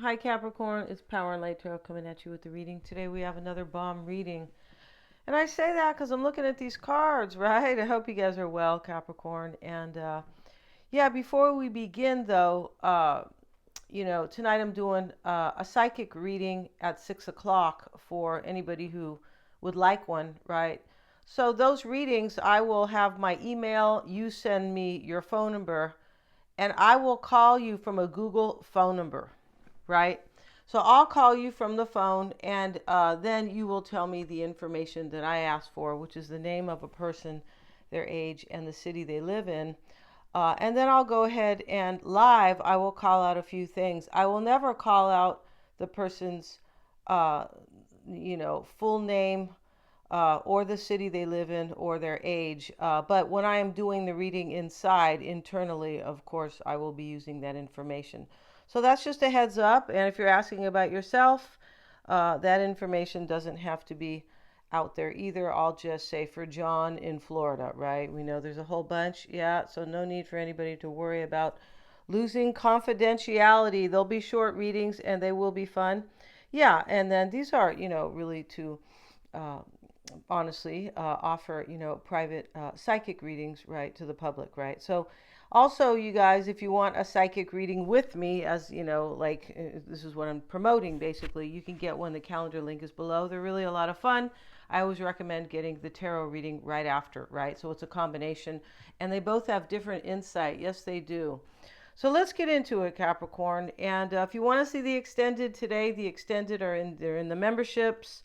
Hi Capricorn, it's Power and Light Tarot coming at you with the reading. Today we have another bomb reading. And I say that because I'm looking at these cards, right? I hope you guys are well, Capricorn. And yeah, before we begin though, tonight I'm doing a psychic reading at 6 o'clock for anybody who would like one, right? So those readings, I will have my email, you send me your phone number, and I will call you from a Google phone number, right? So I'll call you from the phone, and then you will tell me the information that I asked for, which is the name of a person, their age, and the city they live in. And then I'll go ahead and live, I will call out a few things. I will never call out the person's, uh, full name, or the city they live in or their age. But when I am doing the reading inside, internally, of course, I will be using that information. So that's just a heads up. And if you're asking about yourself, that information doesn't have to be out there either. I'll just say for John in Florida, right? We know there's a whole bunch. Yeah. So no need for anybody to worry about losing confidentiality. They'll be short readings and they will be fun. Yeah. And then these are, really to uh, honestly offer private psychic readings, right, to the public, right? So also, you guys, if you want a psychic reading with me, as this is what I'm promoting basically, you can get one. The calendar link is below. They're really a lot of fun. I always recommend getting the tarot reading right after, right? So it's a combination, and they both have different insight. Yes, they do. So let's get into it, Capricorn. And if you want to see the extended today, the extended they're in the memberships.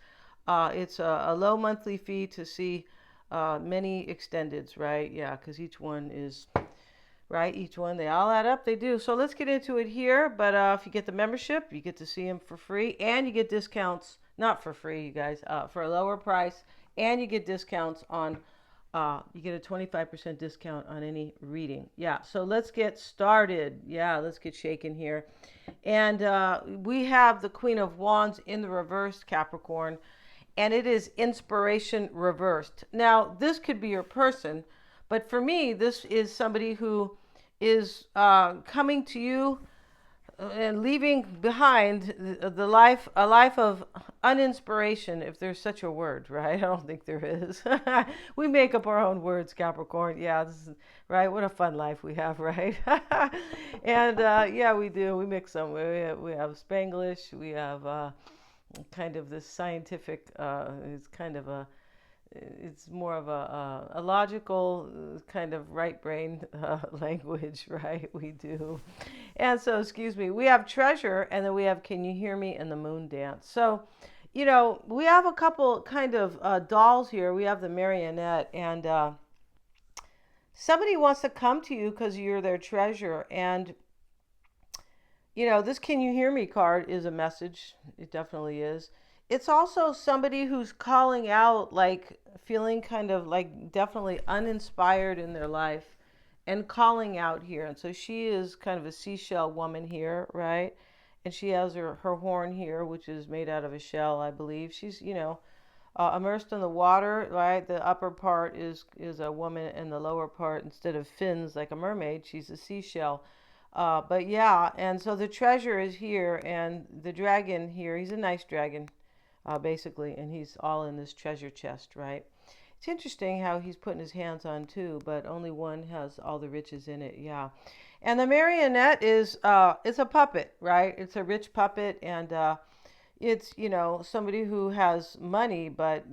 It's a low monthly fee to see many extendeds, right? Yeah, because each one is, right? Each one, they all add up. They do. So let's get into it here. But if you get the membership, you get to see them for free. And you get discounts, not for free, you guys, for a lower price. And you get discounts on, you get a 25% discount on any reading. Yeah, so let's get started. Yeah, let's get shaken here. And we have the Queen of Wands in the reversed, Capricorn, and it is inspiration reversed. Now, this could be your person, but for me, this is somebody who is coming to you and leaving behind a life of uninspiration, if there's such a word, right? I don't think there is. We make up our own words, Capricorn. Yeah, this is, right? What a fun life we have, right? And yeah, we do. We mix them. We have Spanglish. We have kind of this scientific. It's kind of a it's more of a logical kind of right brain language, right? We do. And so, excuse me, we have treasure, and then we have can you hear me and the moon dance. So, we have a couple kind of dolls here. We have the marionette, and somebody wants to come to you because you're their treasure. And this can you hear me card is a message. It definitely is. It's also somebody who's calling out, like feeling kind of like definitely uninspired in their life and calling out here. And so she is kind of a seashell woman here, right? And she has her horn here, which is made out of a shell, I believe. She's, immersed in the water, right? The upper part is a woman, and the lower part, instead of fins like a mermaid, she's a seashell. But yeah, and so the treasure is here, and the dragon here, he's a nice dragon, basically, and he's all in this treasure chest, right? It's interesting how he's putting his hands on two, but only one has all the riches in it, yeah. And the marionette is it's a puppet, right? It's a rich puppet, and it's somebody who has money, but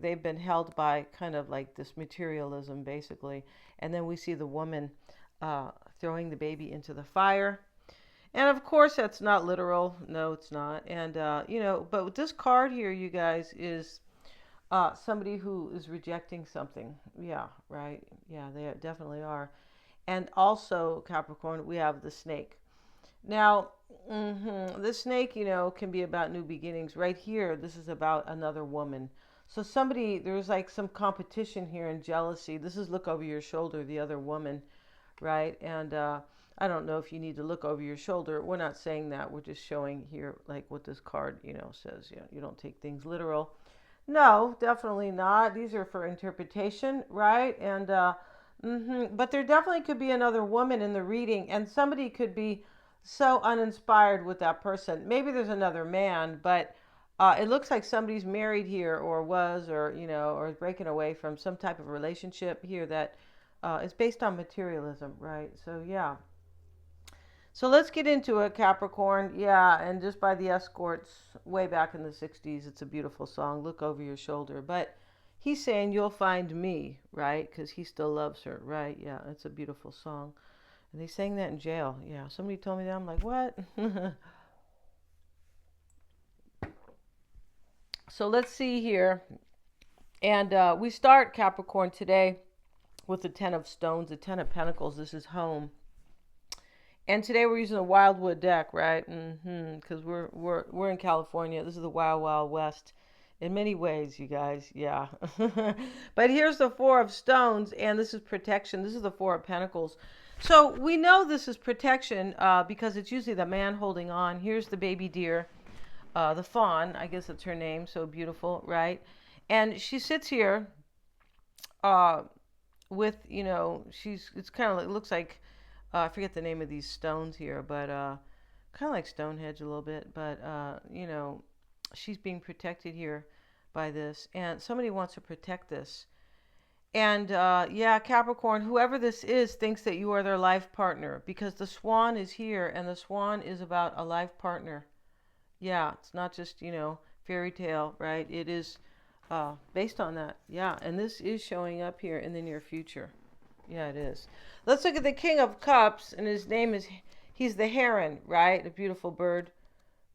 they've been held by kind of like this materialism, basically. And then we see the woman throwing the baby into the fire. And of course, that's not literal. No, it's not. And, but with this card here, you guys, is somebody who is rejecting something. Yeah, right. Yeah, they definitely are. And also, Capricorn, we have the snake. Now, the snake, can be about new beginnings. Right here, this is about another woman. So there's like some competition here and jealousy. This is look over your shoulder, the other woman, right? And I don't know if you need to look over your shoulder. We're not saying that. We're just showing here like what this card, says. You don't take things literal. No, definitely not. These are for interpretation, right? And but there definitely could be another woman in the reading, and somebody could be so uninspired with that person. Maybe there's another man, but it looks like somebody's married here or was, or, or is breaking away from some type of relationship here that is based on materialism, right? So, yeah. So let's get into it, Capricorn. Yeah, and just by the Escorts way back in the 60s, it's a beautiful song. Look over your shoulder. But he's saying you'll find me, right? Because he still loves her, right? Yeah, it's a beautiful song. And they sang that in jail. Yeah, somebody told me that. I'm like, what? So let's see here. And we start Capricorn today with the Ten of Stones, the Ten of Pentacles. This is home. And today we're using the Wildwood deck, right? Because we're in California. This is the Wild Wild West, in many ways, you guys. Yeah. But here's the Four of Stones, and this is protection. This is the Four of Pentacles. So we know this is protection because it's usually the man holding on. Here's the baby deer, the fawn. I guess that's her name. So beautiful, right? And she sits here uh, with, it's kind of, it looks like, I forget the name of these stones here, but kind of like Stonehenge a little bit. But, she's being protected here by this. And somebody wants to protect this. And yeah, Capricorn, whoever this is thinks that you are their life partner because the swan is here and the swan is about a life partner. Yeah, it's not just, fairy tale, right? It is based on that. Yeah, and this is showing up here in the near future. Yeah, it is. Let's look at the King of Cups, and his name is, he's the heron, right? A beautiful bird.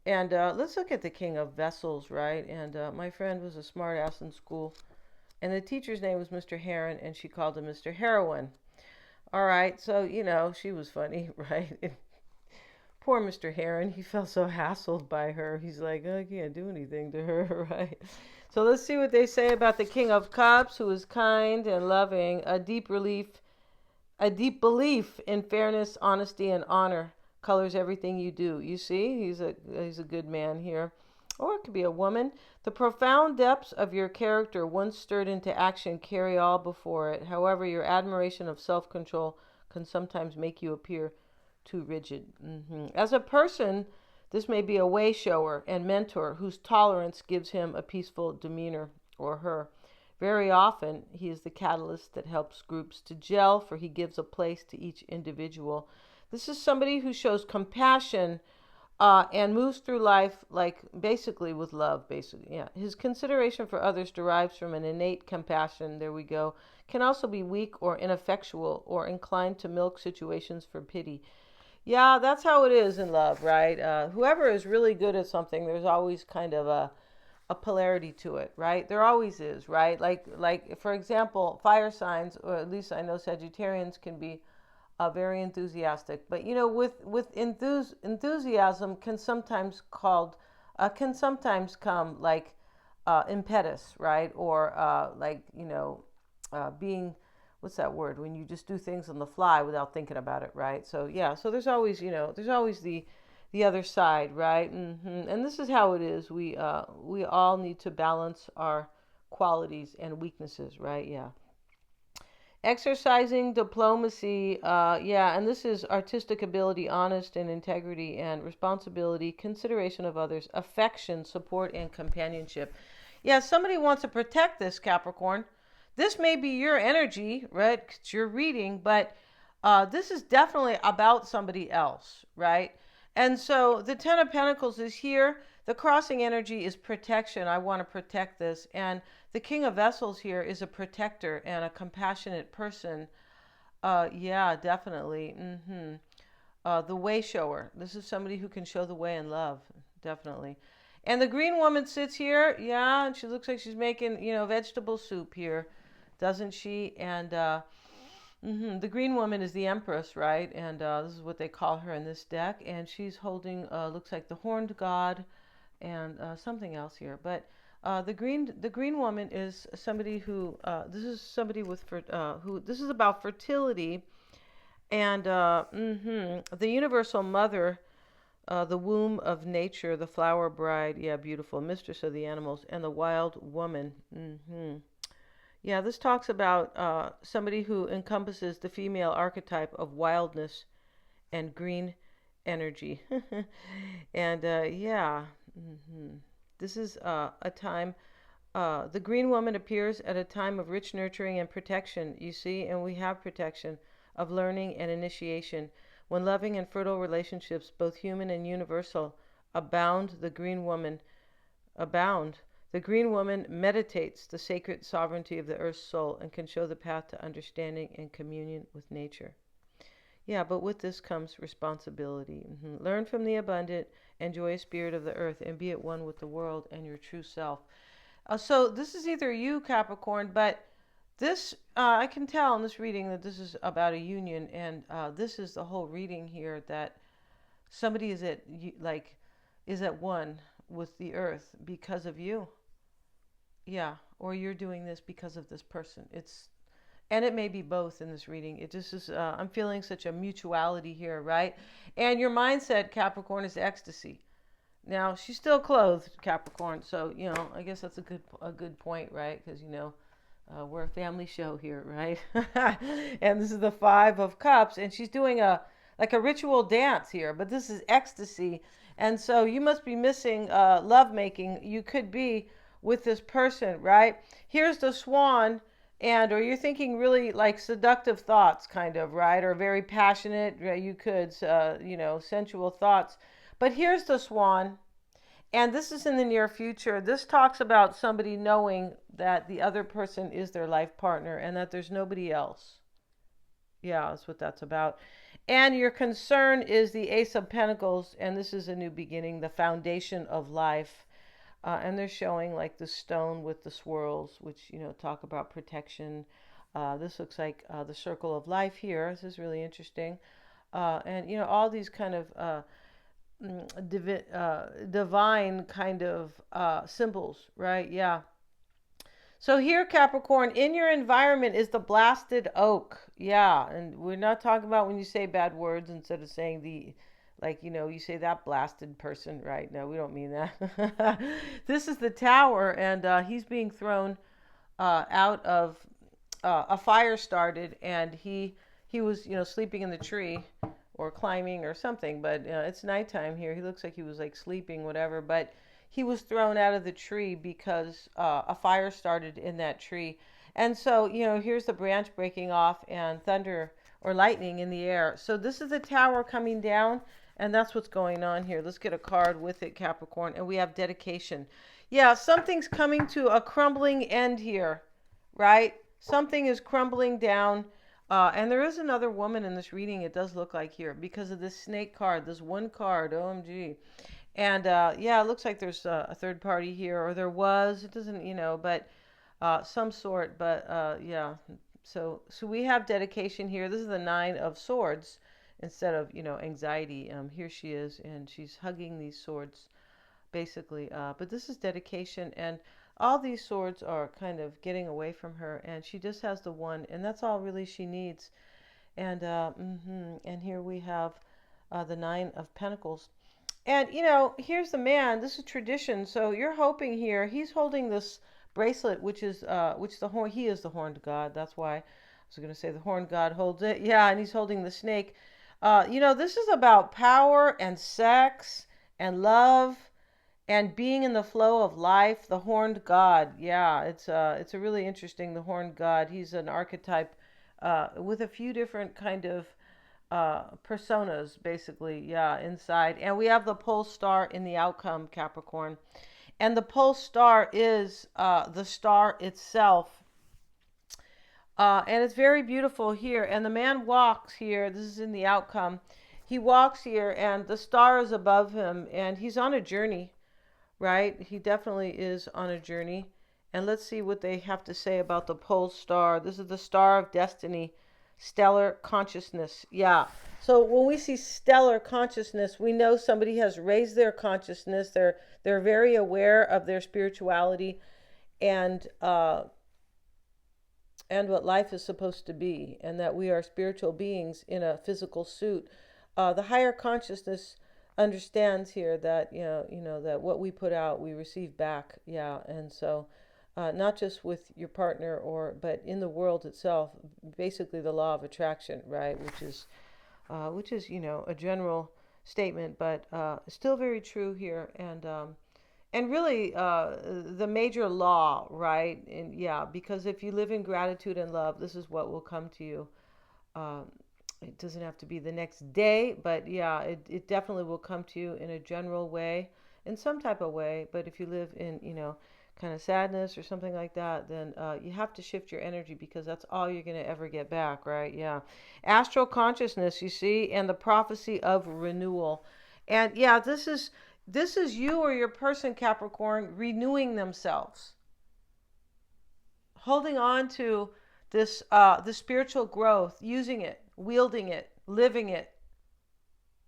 And let's look at the King of Vessels, right? And my friend was a smart ass in school. And the teacher's name was Mr. Heron, and she called him Mr. Heroin. All right, so, she was funny, right? Poor Mr. Heron, he felt so hassled by her. He's like, oh, I can't do anything to her, right? So let's see what they say about the King of Cups, who is kind and loving, a deep belief in fairness, honesty, and honor colors everything you do. You see, he's a good man here. Or it could be a woman. The profound depths of your character, once stirred into action, carry all before it. However, your admiration of self-control can sometimes make you appear too rigid. As a person, this may be a way shower and mentor whose tolerance gives him a peaceful demeanor, or her. Very often, he is the catalyst that helps groups to gel, for he gives a place to each individual. This is somebody who shows compassion and moves through life like basically with love, basically. Yeah. His consideration for others derives from an innate compassion. There we go. Can also be weak or ineffectual or inclined to milk situations for pity. Yeah, that's how it is in love, right? Whoever is really good at something, there's always kind of a polarity to it, right? There always is, right? Like for example, fire signs, or at least I know Sagittarians can be very enthusiastic, but with enthusiasm can sometimes come like impetus, right? Or like being, what's that word, when you just do things on the fly without thinking about it, right? So yeah, so there's always the other side, right? And this is how it is. We all need to balance our qualities and weaknesses, right? Yeah. Exercising diplomacy, yeah, and this is artistic ability, honest and integrity and responsibility, consideration of others, affection, support, and companionship. Yeah, somebody wants to protect this, Capricorn. This may be your energy, right? It's your reading, but this is definitely about somebody else, right? And so the Ten of Pentacles is here. The crossing energy is protection. I want to protect this. And the King of Vessels here is a protector and a compassionate person. Yeah, definitely. The way shower. This is somebody who can show the way in love. Definitely. And the green woman sits here. Yeah, and she looks like she's making, vegetable soup here, doesn't she? And the green woman is the Empress, right? And this is what they call her in this deck. And she's holding, looks like the horned god and something else here. But the green woman is somebody who this is somebody with who this is about fertility and the universal mother, the womb of nature, the flower bride, yeah, beautiful mistress of the animals, and the wild woman. Yeah, this talks about somebody who encompasses the female archetype of wildness and green energy. And yeah, hmm this is a time. The green woman appears at a time of rich nurturing and protection, you see, and we have protection of learning and initiation. When loving and fertile relationships, both human and universal, abound, the green woman abound. The green woman meditates the sacred sovereignty of the earth's soul and can show the path to understanding and communion with nature. Yeah, but with this comes responsibility. Learn from the abundant and joyous spirit of the earth and be at one with the world and your true self. So this is either you, Capricorn, but this, I can tell in this reading that this is about a union, and this is the whole reading here that somebody is is at one with the earth because of you. Yeah, or you're doing this because of this person. And it may be both in this reading. It just is, I'm feeling such a mutuality here, right? And your mindset, Capricorn, is ecstasy. Now, she's still clothed, Capricorn, so, I guess that's a good point, right? Because, we're a family show here, right? And this is the Five of Cups, and she's doing like a ritual dance here, but this is ecstasy. And so you must be missing lovemaking. You could be with this person, right? Here's the swan, or you're thinking really like seductive thoughts, kind of, right? Or very passionate, you could, sensual thoughts. But here's the swan, and this is in the near future. This talks about somebody knowing that the other person is their life partner and that there's nobody else. Yeah, that's what that's about. And your concern is the Ace of Pentacles, and this is a new beginning, the foundation of life. And they're showing like the stone with the swirls, which, talk about protection. This looks like the circle of life here. This is really interesting. And, all these kind of divine kind of symbols, right? Yeah. So here, Capricorn, in your environment is the blasted oak. Yeah, and we're not talking about when you say bad words instead of saying you say that blasted person, right? No, we don't mean that. This is the tower, and he's being thrown out of a fire started, and he was, sleeping in the tree or climbing or something, but it's nighttime here. He looks like he was like sleeping, whatever, but he was thrown out of the tree because a fire started in that tree. And so, here's the branch breaking off and thunder or lightning in the air. So this is the tower coming down, and that's what's going on here. Let's get a card with it, Capricorn, and we have dedication. Yeah, something's coming to a crumbling end here, right? Something is crumbling down. And there is another woman in this reading, it does look like here, because of this snake card, this one card, OMG. And yeah, it looks like there's a third party here, or there was, it doesn't, but some sort, but yeah. So we have dedication here. This is the Nine of Swords instead of, anxiety. Here she is, and she's hugging these swords, basically. But this is dedication, and all these swords are kind of getting away from her, and she just has the one, and that's all really she needs. And and here we have the Nine of Pentacles. And here's the man. This is tradition. So you're hoping here. He's holding this bracelet, which the horn. He is the horned god. That's why I was going to say the horned god holds it. Yeah, and he's holding the snake. This is about power and sex and love and being in the flow of life. The horned god. Yeah, it's a really interesting. The horned god. He's an archetype with a few different kind of personas, basically, yeah, inside. And we have the pole star in the outcome, Capricorn. And the pole star is the star itself. And it's very beautiful here. And the man walks here. This is in the outcome. He walks here, and the star is above him, and he's on a journey, right? He definitely is on a journey. And let's see what they have to say about the pole star. This is the star of destiny. Stellar consciousness. Yeah. So when we see stellar consciousness, we know somebody has raised their consciousness. They're very aware of their spirituality and what life is supposed to be, and that we are spiritual beings in a physical suit. The higher consciousness understands here that that what we put out, we receive back. Yeah, and so. Not just with your partner, but in the world itself, basically the law of attraction, right? Which is a general statement, but still very true here. And really, the major law, right? And yeah, because if you live in gratitude and love, this is what will come to you. Um, it doesn't have to be the next day, but yeah, it definitely will come to you in a general way, in some type of way. But if you live in, kind of sadness or something like that, then you have to shift your energy because that's all you're going to ever get back, right? Yeah. Astral consciousness, you see, and the prophecy of renewal. And yeah, this is you or your person, Capricorn, renewing themselves, holding on to the spiritual growth, using it, wielding it, living it,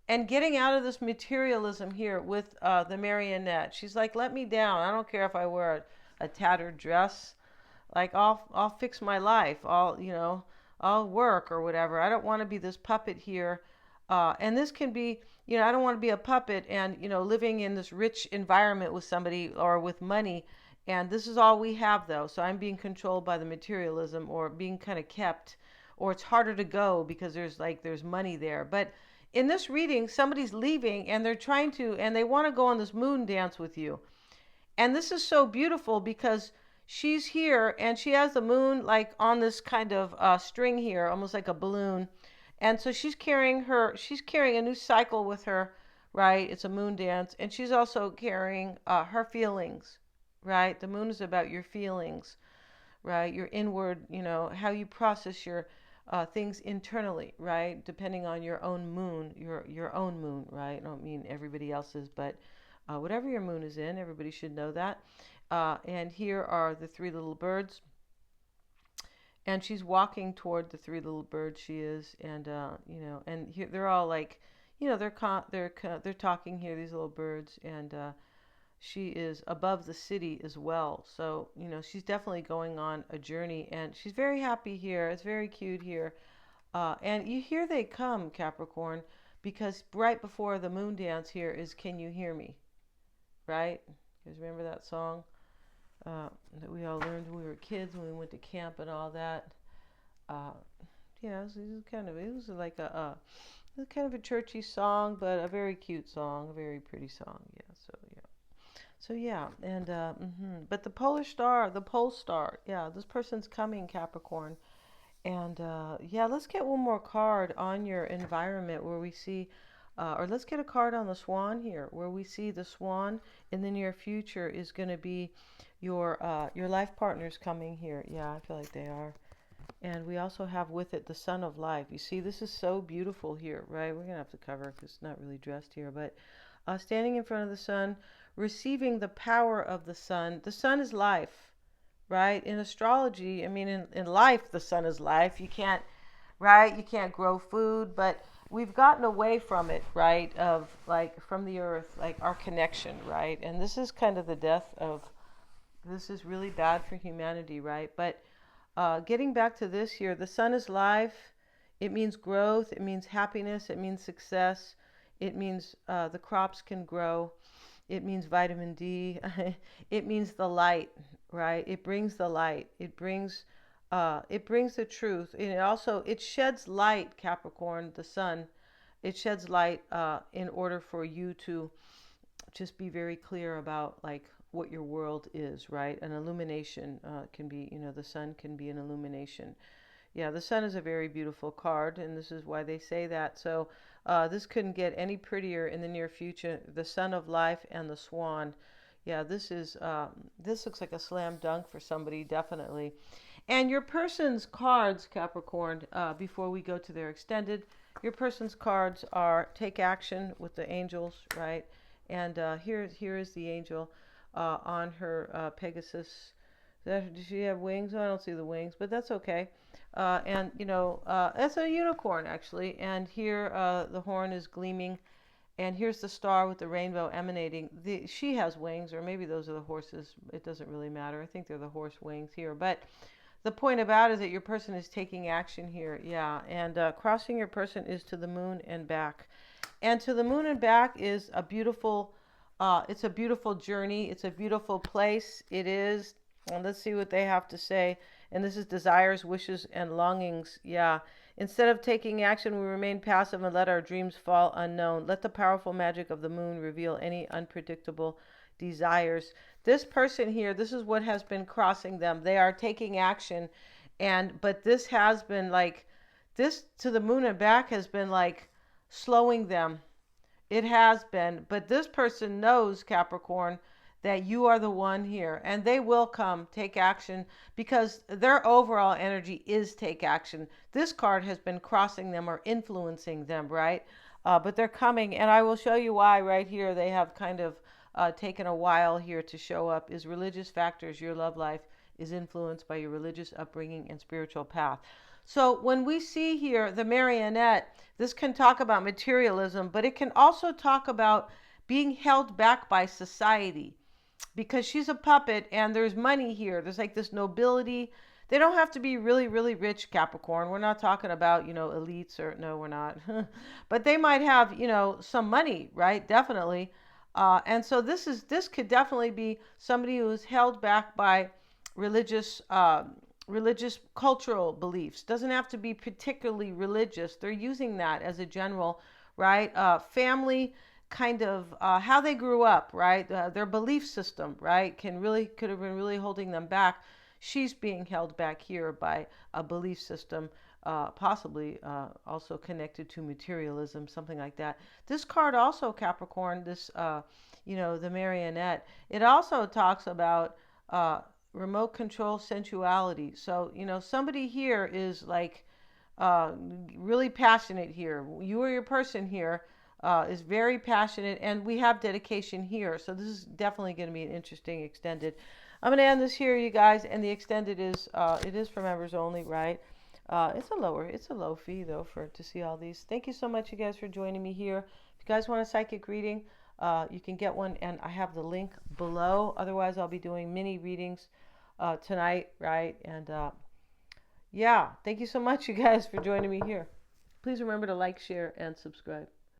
and getting out of this materialism here with the marionette. She's like, let me down. I don't care if I wear a tattered dress. Like I'll fix my life. I'll work or whatever. I don't want to be this puppet here. And this can be, I don't want to be a puppet and, living in this rich environment with somebody or with money. And this is all we have though. So I'm being controlled by the materialism or being kind of kept, or it's harder to go because there's money there. But in this reading, somebody's leaving and and they want to go on this moon dance with you. And this is so beautiful because she's here and she has the moon like on this kind of string here, almost like a balloon. And so she's carrying a new cycle with her, right? It's a moon dance. And she's also carrying her feelings, right? The moon is about your feelings, right? Your inward, how you process your things internally, right? Depending on your own moon, your own moon, right? I don't mean everybody else's, but whatever your moon is in, everybody should know that. And here are the three little birds. And she's walking toward the three little birds. She is, and here they're all like, they're talking here. These little birds, and she is above the city as well. So she's definitely going on a journey, and she's very happy here. It's very cute here. And here they come, Capricorn, because right before the moon dance here is "Can You Hear Me?" Right? You guys remember that song that we all learned when we were kids, when we went to camp and all that? Uh, it was like it was kind of a churchy song, but a very cute song, a very pretty song. Yeah, so yeah, and but the pole star, yeah, this person's coming, Capricorn, and yeah, let's get one more card on your environment where we see, or let's get a card on the swan here, where we see the swan in the near future is going to be your life partners coming here. Yeah, I feel like they are. And we also have with it the sun of life. You see, this is so beautiful here, right? We're going to have to cover it because it's not really dressed here. But standing in front of the sun, receiving the power of the sun. The sun is life, right? In astrology, I mean, in life, the sun is life. You can't, right? You can't grow food, but we've gotten away from it, right? Of like from the earth, like our connection, right? And this is kind of the death of, this is really bad for humanity, right? But getting back to this here, the sun is life. It means growth. It means happiness. It means success. It means the crops can grow. It means vitamin D. It means the light, right? It brings the light. It brings the truth. And it sheds light, Capricorn, the sun. It sheds light in order for you to just be very clear about like what your world is, right? An illumination can be, the sun can be an illumination. Yeah, the sun is a very beautiful card, and this is why they say that. So this couldn't get any prettier in the near future. The sun of life and the swan. Yeah, this looks like a slam dunk for somebody, definitely. And your person's cards, Capricorn, before we go to their extended, your person's cards are take action with the angels, right? And here is the angel on her Pegasus. Does she have wings? I don't see the wings, but that's okay. That's a unicorn actually. And here the horn is gleaming, and here's the star with the rainbow emanating. She has wings, or maybe those are the horses. It doesn't really matter. I think they're the horse wings here. But the point about it is that your person is taking action here. Yeah, and crossing your person is to the moon and back. And to the moon and back is a beautiful, it's a beautiful journey. It's a beautiful place. It is. And let's see what they have to say. And this is desires, wishes, and longings. Yeah. Instead of taking action, we remain passive and let our dreams fall unknown. Let the powerful magic of the moon reveal any unpredictable desires. This person here, this is what has been crossing them. They are taking action, but this has been like, this to the moon and back has been like slowing them. It has been. But this person knows, Capricorn, that you are the one here. And they will come, take action, because their overall energy is take action. This card has been crossing them or influencing them, right? But they're coming. And I will show you why right here. They have kind of taken a while here to show up. Is religious factors. Your love life is influenced by your religious upbringing and spiritual path. So when we see here the marionette, this can talk about materialism, but it can also talk about being held back by society because she's a puppet and there's money here. There's like this nobility. They don't have to be really, really rich, Capricorn. We're not talking about, elites or no, we're not. But they might have, some money, right? Definitely. And so this could definitely be somebody who is held back by religious religious cultural beliefs. Doesn't have to be particularly religious. They're using that as a general, right? Family kind of how they grew up, right? Their belief system, right? Could have been really holding them back. She's being held back here by a belief system, possibly also connected to materialism, something like that. This card also, Capricorn, the marionette, it also talks about remote control sensuality. So, somebody here is like really passionate here. You or your person here is very passionate, and we have dedication here. So this is definitely going to be an interesting extended. I'm going to end this here, you guys, and the extended is it is for members only, right? It's a low fee though to see all these. Thank you so much, you guys, for joining me here. If you guys want a psychic reading, you can get one, and I have the link below. Otherwise, I'll be doing mini readings tonight, right? And yeah, thank you so much, you guys, for joining me here. Please remember to like, share, and subscribe.